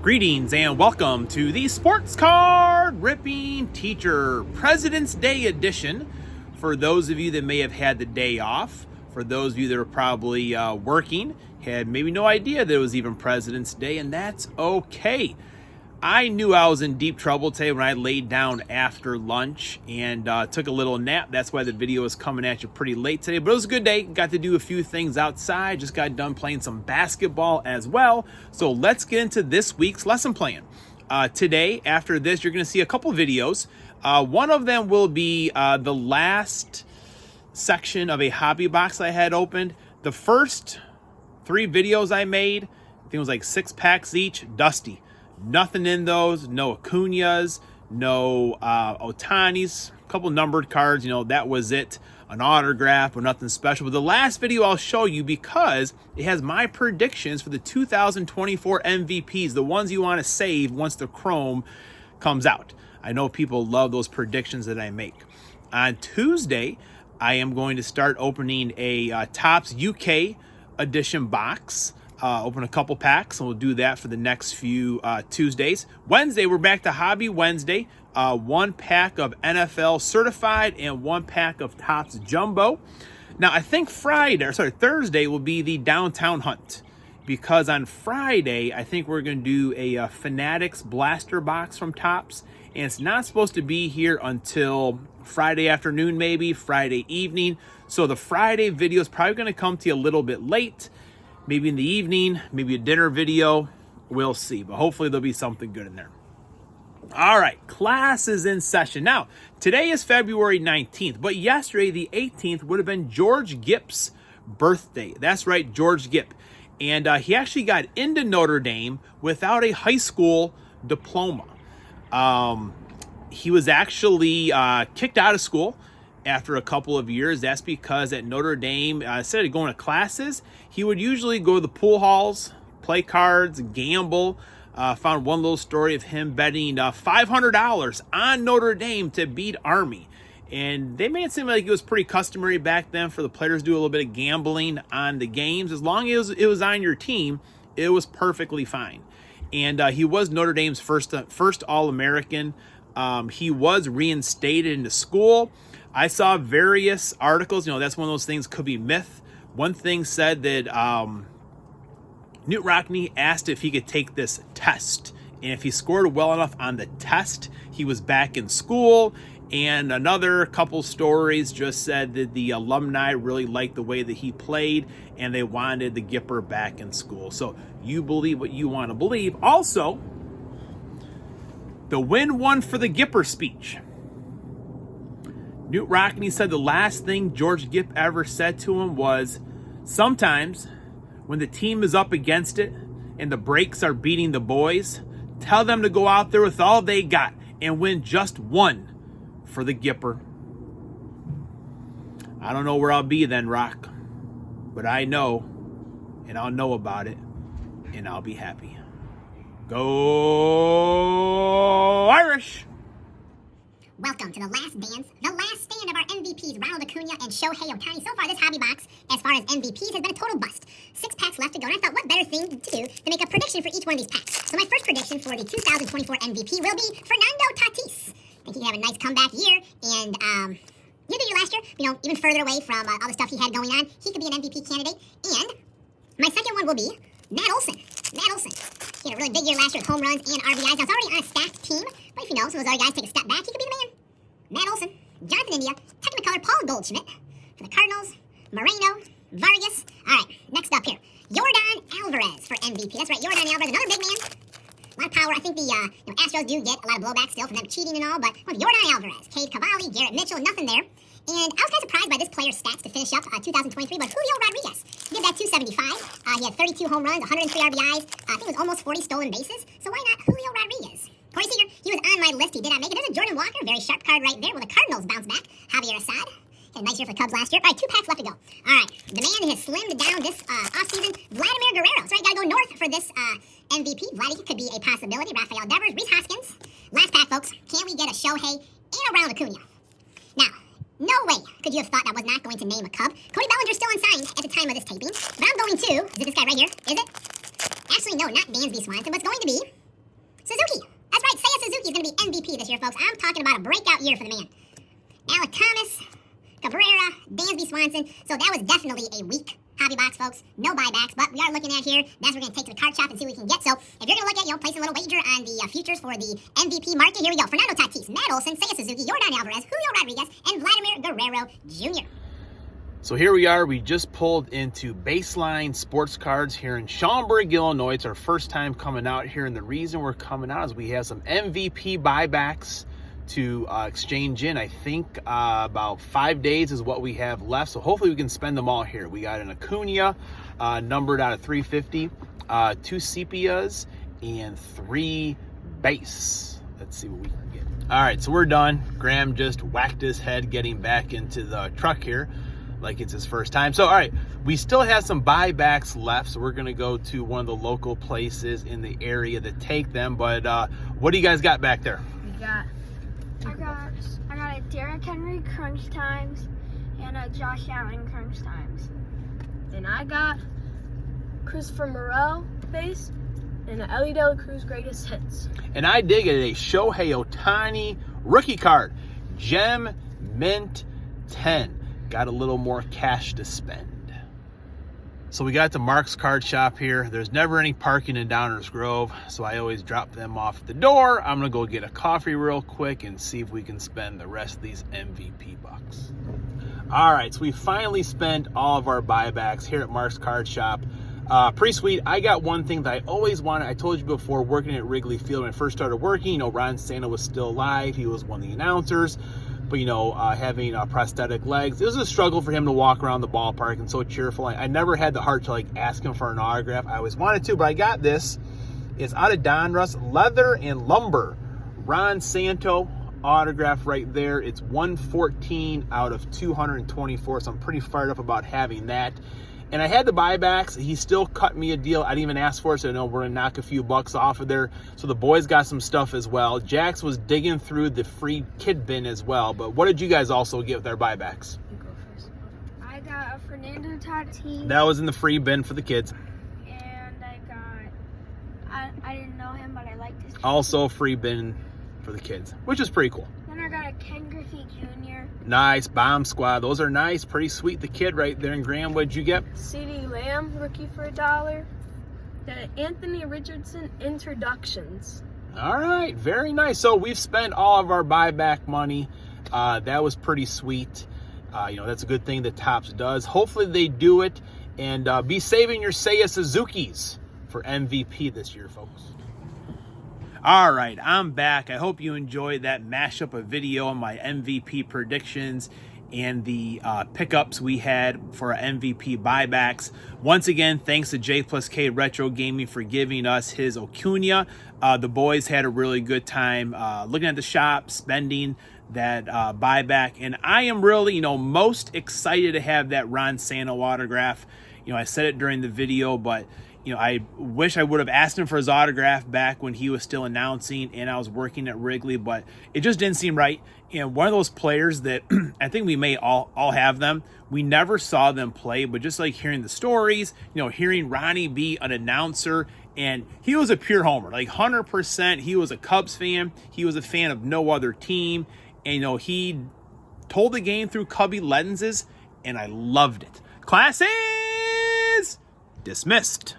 Greetings and welcome to the Sports Card Ripping Teacher President's Day edition. For those of you that may have had the day off, for those of you that are probably working, had maybe no idea that it was even President's Day, and that's okay. I knew I was in deep trouble today when I laid down after lunch and took a little nap. That's why the video is coming at you pretty late today. But it was a good day. Got to do a few things outside. Just got done playing some basketball as well. So let's get into this week's lesson plan. Today, after this, you're going to see a couple videos. One of them will be the last section of a hobby box I had opened. The first 3 videos I made, I think it was like 6 packs each, dusty. Nothing in those, no Acuñas, no Otanis, a couple numbered cards, that was it. An autograph, but nothing special. But the last video I'll show you, because it has my predictions for the 2024 MVPs, the ones you want to save once the Chrome comes out. I know people love those predictions that I make. On Tuesday, I am going to start opening a Topps UK edition box. Open a couple packs, and we'll do that for the next few Tuesdays. Wednesday, we're back to Hobby Wednesday. 1 pack of NFL Certified and 1 pack of Topps Jumbo. Now, I think Thursday will be the Downtown Hunt, because on Friday, I think we're going to do a Fanatics Blaster box from Topps, and it's not supposed to be here until Friday afternoon, maybe Friday evening. So the Friday video is probably going to come to you a little bit late. Maybe in the evening, maybe a dinner video. We'll see, but hopefully there'll be something good in there. All right, class is in session. Now, today is February 19th, but yesterday, the 18th, would have been George Gipp's birthday. That's right, George Gipp. And he actually got into Notre Dame without a high school diploma. He was actually kicked out of school after a couple of years. That's because at Notre Dame, instead of going to classes, he would usually go to the pool halls, play cards, gamble. Found one little story of him betting $500 on Notre Dame to beat Army. And they made it seem like it was pretty customary back then for the players to do a little bit of gambling on the games. As long as it was on your team, it was perfectly fine. And he was Notre Dame's first All-American. He was reinstated into school. I saw various articles, that's one of those things, could be myth. One thing said that Knute Rockne asked if he could take this test. And if he scored well enough on the test, he was back in school. And another couple stories just said that the alumni really liked the way that he played, and they wanted the Gipper back in school. So you believe what you want to believe. Also, the win one for the Gipper speech. Knute Rockne said the last thing George Gipp ever said to him was, sometimes when the team is up against it and the breaks are beating the boys, tell them to go out there with all they got and win just one for the Gipper. I don't know where I'll be then, Rock, but I know, and I'll know about it, and I'll be happy. Go Irish! Welcome to the last dance, the last stand of our MVPs, Ronald Acuña and Shohei Ohtani. So far, this hobby box, as far as MVPs, has been a total bust. 6 packs left to go, and I thought, what better thing to do than make a prediction for each one of these packs. So my first prediction for the 2024 MVP will be Fernando Tatis. I think he can have a nice comeback year, and he had a good year last year, even further away from all the stuff he had going on. He could be an MVP candidate. And my second one will be Matt Olson. Matt Olson. He had a really big year last year with home runs and RBIs. Now, it's already on a stacked team, but if some of those other guys take a step back, he could be the man. Matt Olson, Jonathan India, Technicolor Paul Goldschmidt for the Cardinals, Moreno, Vargas. All right, next up here, Yordan Alvarez for MVP. That's right, Yordan Alvarez, another big man. A lot of power. I think the Astros do get a lot of blowback still from them cheating and all, but Yordan Alvarez, Cade Cavalli, Garrett Mitchell, nothing there. And I was kind of surprised by this player's stats to finish up 2023, but Julio Rodriguez, he did that 275. He had 32 home runs, 103 RBIs. I think it was almost 40 stolen bases. So why not Julio Rodriguez? Corey Seager, he was on my list. He did not make it. There's a Jordan Walker, very sharp card right there. Will the Cardinals bounce back? Javier Assad. Had a nice year for the Cubs last year. All right, 2 packs left to go. All right, the man has slimmed down this offseason, Vladimir Guerrero. So I got to go north for this MVP. Vladdy could be a possibility. Rafael Devers, Rhys Hoskins. Last pack, folks. Can we get a Shohei and a Ronald Acuña? Now, no way could you have thought I was not going to name a Cub. Cody Bellinger's still unsigned at the time of this taping. But I'm going to, is it this guy right here? Is it? Actually, no, not Dansby Swanson, but it's going to be Suzuki. That's right, Seiya Suzuki is going to be MVP this year, folks. I'm talking about a breakout year for the man. Alec Thomas, Cabrera, Dansby Swanson. So that was definitely a weak hobby box, folks. No buybacks, but we are looking at here. That's what we're going to take to the card shop and see what we can get. So if you're going to look at, placing a little wager on the futures for the MVP market, here we go. Fernando Tatis, Matt Olson, Seiya Suzuki, Yordan Alvarez, Julio Rodriguez, and Vladimir Guerrero Jr. So here we are. We just pulled into Baseline Sports Cards here in Schaumburg, Illinois. It's our first time coming out here, and the reason we're coming out is we have some MVP buybacks to exchange in. I think about 5 days is what we have left, so hopefully we can spend them all here. We got an Acuna numbered out of 350, 2 Sepias, and 3 base. Let's see what we can get. All right, so we're done. Graham just whacked his head getting back into the truck here like it's his first time. So all right, we still have some buybacks left, so we're gonna go to one of the local places in the area to take them. But what do you guys got back there? I got a Derrick Henry Crunch Times and a Josh Allen Crunch Times. And I got Christopher Morel base and an Ellie De La Cruz Greatest Hits. And I did get a Shohei Ohtani rookie card, Gem Mint 10. Got a little more cash to spend. So we got to Mark's card shop here. There's never any parking in Downers Grove, so I always drop them off at the door. I'm gonna go get a coffee real quick and see if we can spend the rest of these MVP bucks. All right, so we finally spent all of our buybacks here at Mark's card shop. Pretty sweet. I got one thing that I always wanted. I told you before, working at Wrigley Field when I first started working, Ron Santo was still alive. He was one of the announcers. But, having prosthetic legs, it was a struggle for him to walk around the ballpark and so cheerful. I never had the heart to, ask him for an autograph. I always wanted to, but I got this. It's out of Donruss, leather and lumber. Ron Santo autograph right there. It's 114 out of 224, so I'm pretty fired up about having that. And I had the buybacks. He still cut me a deal. I didn't even ask for it, so I know we're going to knock a few bucks off of there. So the boys got some stuff as well. Jax was digging through the free kid bin as well. But what did you guys also get with our buybacks? You go first. I got a Fernando Tatis. That was in the free bin for the kids. And I didn't know him, but I liked his. Also free bin for the kids, which is pretty cool. Then I got a Ken Griffey Jr. Nice. Bomb Squad. Those are nice. Pretty sweet. The kid right there. And Graham, what'd you get? CeeDee Lamb, rookie for $1. The Anthony Richardson introductions. All right. Very nice. So we've spent all of our buyback money. That was pretty sweet. That's a good thing that Topps does. Hopefully they do it. And be saving your Seiya Suzuki's for MVP this year, folks. All right, I'm back. I hope you enjoyed that mashup of video on my MVP predictions and the pickups we had for our MVP buybacks. Once again, thanks to J+K Retro Gaming for giving us his Acuna. The boys had a really good time looking at the shop, spending that buyback. And I am really, most excited to have that Ron Santo autograph. I said it during the video, but I wish I would have asked him for his autograph back when he was still announcing and I was working at Wrigley, but it just didn't seem right. One of those players that I think we may all have them. We never saw them play, but just hearing the stories, hearing Ronnie be an announcer, and he was a pure homer, 100%. He was a Cubs fan. He was a fan of no other team. And, he told the game through Cubby lenses, and I loved it. Class is dismissed.